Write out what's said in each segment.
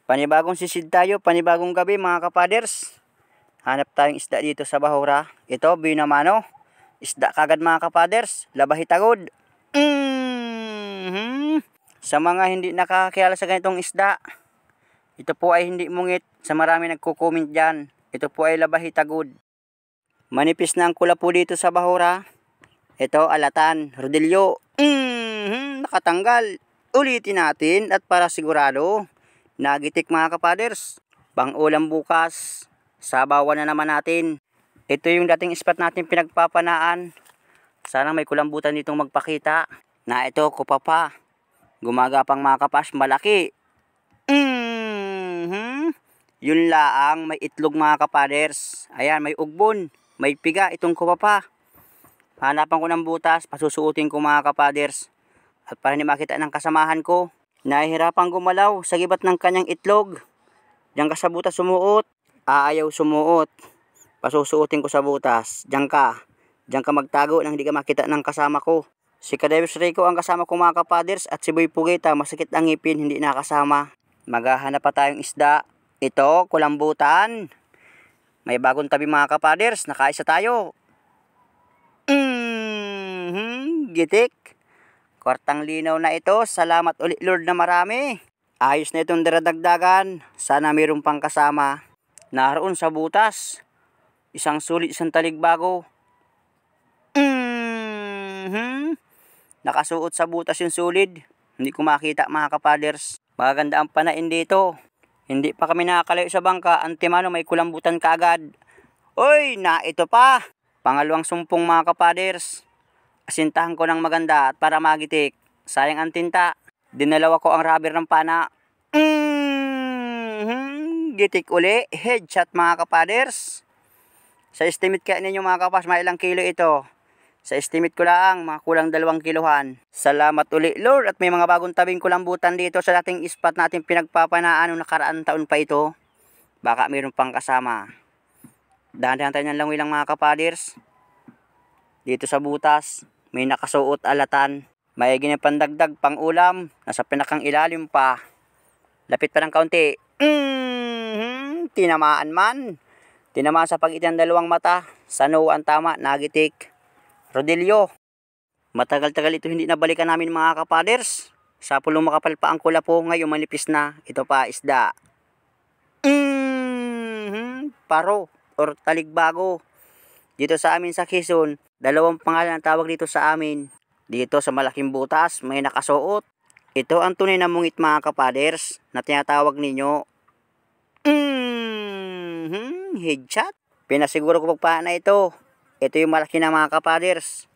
Panibagong sisid tayo, panibagong gabi mga kapaders. Hanap tayong isda dito sa Bahura. Ito, binamano. Isda kagad mga kapaders. Labahitagod. Sa mga hindi nakakilala sa ganitong isda, ito po ay hindi mungit. Sa marami nagko-comment dyan. Ito po ay labahitagod. Manipis na ang kula po dito sa Bahura. Ito, alatan, rodilyo. Nakatanggal. Ulitin natin at para sigurado. Nagitik mga kapaders. Pang ulam bukas. Sabawan na naman natin. Ito yung dating spot natin pinagpapanaan. Sana may kulambutan ditong magpakita. Na ito, kupapa. Gumagapang mga kapas, malaki. Yun laang, may itlog mga kapaders. Ayan, may ugbon. May piga itong kupapa. Hanapan ko ng butas. Pasusuotin ko mga kapaders. At para hindi makita ng kasamahan ko. Nahihirapang gumalaw sa gibat ng kanyang itlog. Diyan ka sa butas sumuot. Aayaw sumuot. Pasusuotin ko sa butas. Diyan ka magtago nang hindi ka makita ng kasama ko. Si Kadewis Rico ang kasama ko mga kapaders. At si Boy Pugeta, masakit ang ngipin, hindi nakasama. Maghahanap pa tayong isda. Ito, kulambutan. May bagong tabi mga kapaders. Nakaisa tayo. Gitik. Kwartang linaw na ito. Salamat ulit Lord na marami. Ayos na itong daradagdagan. Sana mayroon pang kasama. Naroon sa butas. Isang sulit, isang taligbago. Nakasuot sa butas yung sulid. Hindi ko makita mga kapaders. Maganda ang panain dito. Hindi pa kami nakakalayo sa bangka. Antimano may kulambutan kaagad. Oy, na ito pa. Pangalawang sumpong mga kapaders. Asintahan ko ng maganda at para magitik. Sayang ang tinta. Dinalawa ko ang rubber ng pana. Gitik uli. Headshot mga kapaders. Sa estimate kaya ninyo mga kapas, may ilang kilo ito. Sa estimate ko lang, mga kulang 2 kilohan. Salamat uli Lord at may mga bagong tabing kulambutan dito sa dating spot natin pinagpapanaan noong nakaraan taon pa ito. Baka mayroon pang kasama. Dahan-dahan tayo ng langoy lang mga kapaders. Dito sa butas. May nakasuot alatan. May ginapandagdag pang ulam. Nasa pinakang ilalim pa. Lapit pa ng kaunti. Tinamaan man. Tinamaan sa pagitan ng dalawang mata. Sano ang tama. Nagitik. Rodilyo. Matagal-tagal ito hindi nabalikan namin mga kapaders. Sa pulong makapal pa ang kula po. Ngayon manipis na. Ito pa isda. Paro or taligbago. Dito sa amin sa Quezon. Dalawang pangalan ang tawag dito sa amin. Dito sa malaking butas, may nakasuot. Ito ang tunay na mungit mga kapaders na tinatawag ninyo. Headshot. Pinasiguro ko pagpaan na ito. Ito yung malaki na mga kapaders.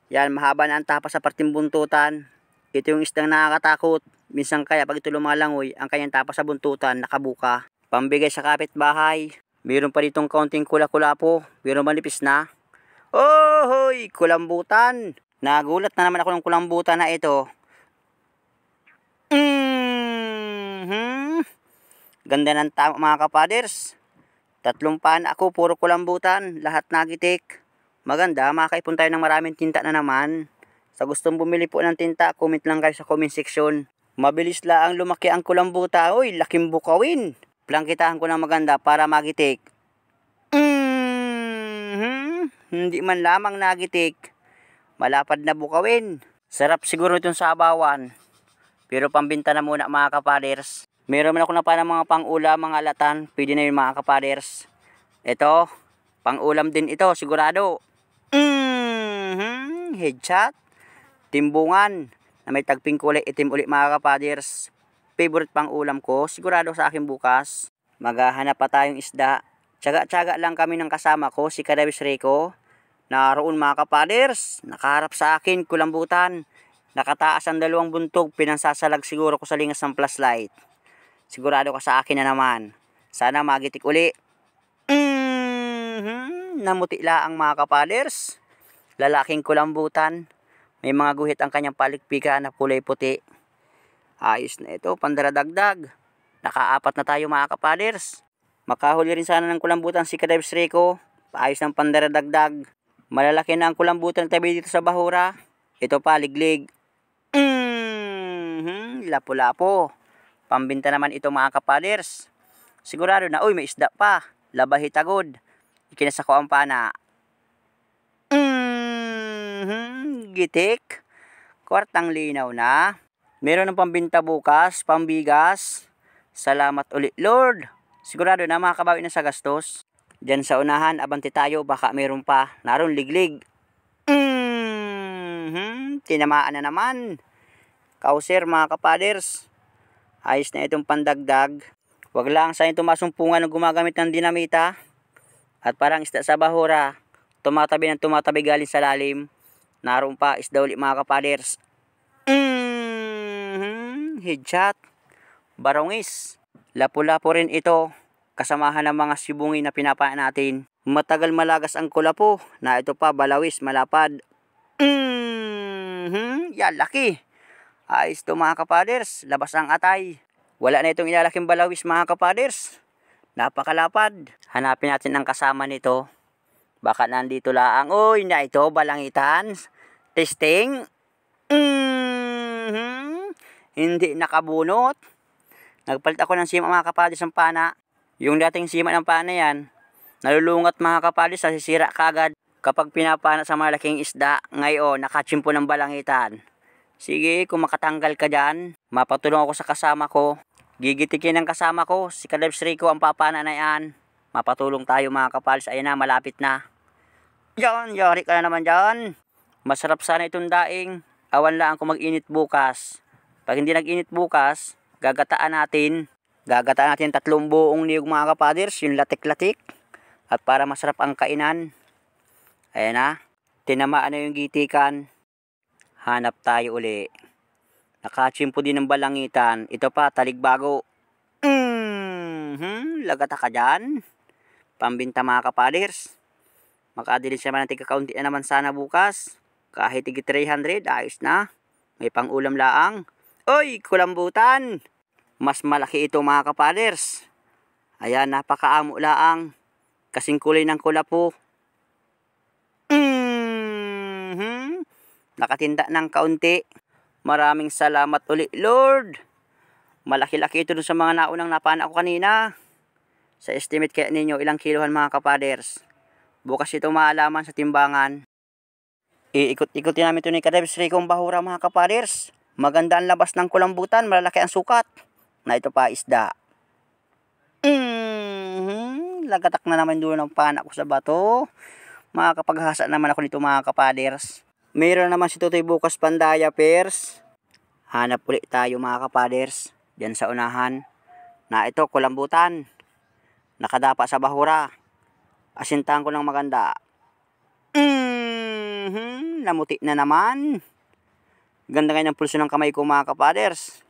Yan, mahaba na ang tapa sa parting buntutan. Ito yung isdang nakakatakot. Minsan kaya pag ito lumalangoy, ang kanyang tapa sa buntutan nakabuka. Pambigay sa kapitbahay. Mayroon pa ditong kaunting kula-kula po. Mayroon manipis na. Oh, hoy, kulambutan. Nagulat na naman ako ng kulambutan na ito. Ganda ng tama mga kapaders. 3 pan ako, puro kulambutan. Lahat nagitik. Maganda, makaipon tayo ng maraming tinta na naman. Sa gustong bumili po ng tinta, comment lang kayo sa comment section. Mabilis lang lumaki ang kulambuta. Uy, laking bukawin. Plangkitahan ko ng maganda para magitik. Hindi man lamang nagitik. Malapad na bukawin. Sarap siguro itong sabawan. Pero pambinta na muna mga kapaders. Meron man ako na pa ng mga pang-ulam, mga alatan. Pwede na yun mga kapaders. Ito, pang-ulam din ito, sigurado. Headshot. Timbungan. Na may tagping kulay itim ulit mga kapaders. Favorite pang-ulam ko, sigurado sa akin bukas. Maghahanap pa tayong isda. Tsaga-tsaga lang kami ng kasama ko, si Kadabis Rico. Naroon mga kapaders, nakaharap sa akin, kulambutan. Nakataas ang dalawang buntog, pinansasalag siguro ko sa lingas ng flashlight. Sigurado ka sa akin na naman. Sana magitik uli. Namutila ang mga kapaders. Lalaking kulambutan. May mga guhit ang kanyang palikpika na kulay puti. Ayos na ito, pandaradagdag. Nakaapat na tayo mga kapaders. Makahuli rin sana ng kulambutan si Kadabis Rico. Paayos ng pandaradagdag. Malalaki na ang kulambutan tabi dito sa bahura. Ito pa, liglig. Lapo-lapo. Pambinta naman ito mga kapaders. Sigurado na, uy, may isda pa. Labahitagod. Ikinasa ko ang pana. Gitik. Kwartang linaw na. Meron ng pambinta bukas, pambigas. Salamat ulit, Lord. Sigurado na makakabawi na sa gastos. Diyan sa unahan, abante tayo, baka meron pa. Naroon liglig. Tinamaan na naman. Kauser mga kapaders. Ayos na itong pandagdag. Wag lang sa inyo tumasumpungan ng gumagamit ng dinamita. At parang isda sa bahura. Tumatabi ng tumatabi galing sa lalim. Naroon pa isda ulit mga kapaders. Headshot. Barongis. Lapu-lapu rin ito. Kasamahan ng mga sibungi na pinapaan natin. Matagal malagas ang kulapo. Na ito pa balawis malapad. Yan laki. Ayos to mga kapaders. Labas ang atay. Wala na itong ilalaking balawis mga kapaders. Napakalapad. Hanapin natin ang kasama nito. Baka nandito laang. Uy, na ito balangitan. Testing. Hindi nakabunot. Nagpalit ako ng sima mga kapaders ng pana. Yung dating sima ng pana yan, nalulungat mga kapaders, nasisira kagad kapag pinapana sa malaking isda. Ngayon, nakachimpo ng balangitan. Sige, kung makatanggal ka dyan, mapatulong ako sa kasama ko. Gigitikin ng kasama ko, si Kadabis Rico ang papana na yan. Mapatulong tayo mga kapaders, ayun na, malapit na. Diyan, yari ka na naman dyan. Masarap sana itong daing. Awan lang kung mag-init bukas. Pag hindi nag-init bukas, gagataan natin 3 buong niyog mga kapaders, yung latik-latik. At para masarap ang kainan. Ayan na, tinamaan na yung gitikan. Hanap tayo uli. Nakachimpo din ng balangitan. Ito pa, taligbago. Lagata ka dyan. Pambinta mga kapaders. Makadilin siya man ng tigakaunti na naman sana bukas. Kahit tig 300, ayos na. May pang-ulam laang. Uy, kulambutan! Mas malaki ito mga kapaders. Ayan, napakaamo laang. Kasing kulay ng kulapo. Nakatinda ng kaunti. Maraming salamat ulit, Lord. Malaki-laki ito dun sa mga naunang napana ko kanina. Sa estimate kaya ninyo, ilang kilohan mga kapaders. Bukas ito maalaman sa timbangan. Iikot-ikotin namin ito ni Kadabis Rico ang bahura mga kapaders. Maganda ang labas ng kulambutan, malalaki ang sukat. Na ito pa isda. Lagatak na naman doon ang pana ko sa bato. Makakapaghasa naman ako nito mga kapaders. Mayroon naman si Tutoy bukas pandaya pairs. Hanap ulit tayo mga kapaders. Diyan sa unahan. Na ito kulambutan. Nakadapa sa bahura. Asintahan ko ng maganda. Namuti na naman. Ganda ngayon ang pulso ng kamay ko mga kapaders.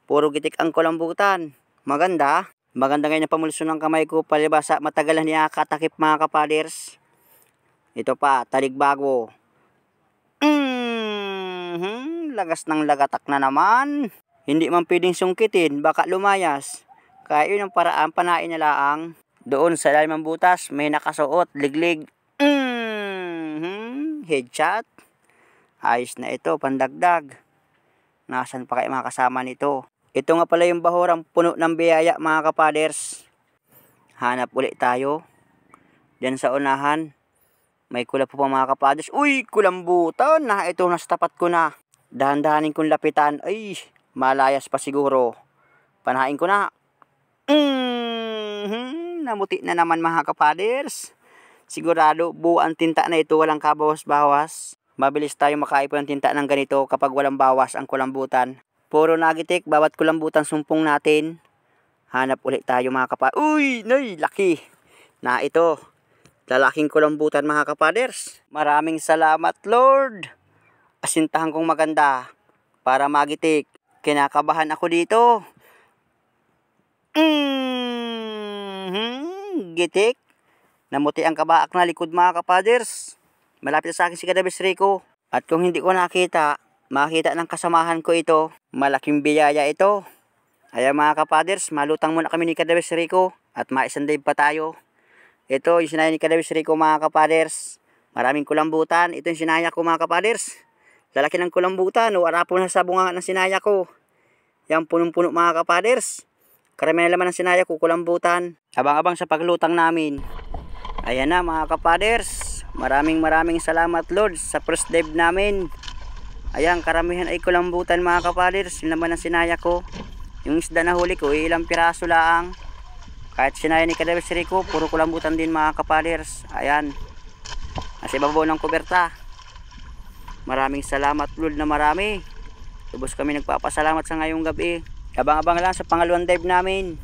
Puro gitik ang kulambutan. Maganda. Maganda ngayon ang pamulso ng kamay ko. Palibasa matagal na niya katakip mga kapaders. Ito pa, taligbago. Lagas ng lagatak na naman. Hindi man pwedeng sungkitin. Baka lumayas. Kaya yun ang paraan, panain na laang. Doon sa ilalim ng butas, may nakasuot, liglig. Headshot. Ayos na ito, pandagdag. Nasaan pa kayo mga kasama nito? Ito nga pala yung bahurang puno ng biyaya mga kapaders. Hanap ulit tayo. Diyan sa unahan. May kulap po pa mga kapaders. Uy, kulambutan na. Ito, nasa tapat ko na. Dahan-dahanin kong lapitan. Ay, malayas pa siguro. Panahin ko na. Namuti na naman mga kapaders. Sigurado, buwan tinta na ito. Walang kabawas-bawas. Mabilis tayo makaipon ng tinta ng ganito kapag walang bawas ang kulambutan. Puro nagitik, bawat kulambutan sumpong natin. Hanap ulit tayo mga kapaders. Uy, nay, laki. na ito. Lalaking kulambutan mga kapaders. Maraming salamat Lord. Asintahan kong maganda para magitik. Kinakabahan ako dito. Gitik. Namuti ang kabaak na likod mga kapaders. Malapit sa akin si Kadabes Rico. At kung hindi ko nakita, makita ng kasamahan ko ito. Malaking biyaya ito. Ayan mga kapaders, malutang muna kami ni Kadabes Rico. At maisandive pa tayo. Ito yung sinaya ni Kadabes Rico mga kapaders. Maraming kulambutan. Ito yung sinaya ko mga kapaders. Lalaki ng kulambutan. Wala po na sa bunga ng sinaya ko. Yan punong-puno mga kapaders. Karamihan naman ng sinaya ko kulambutan. Abang-abang sa paglutang namin. Ayan na mga kapaders. Maraming salamat Lord sa first dive namin. Ayan, karamihan ay kulambutan mga kapaders. Yun naman ang sinaya ko. Yung isda na huli ko, ilang piraso lang. Kahit sinaya ni Kadabes Rico, puro kulambutan din mga kapaders. Ayan. Nasa ibabaw ng kuberta. Maraming salamat Lord na marami. Lubos kami nagpapasalamat sa ngayong gabi. Abang-abang lang sa pangalawang dive namin.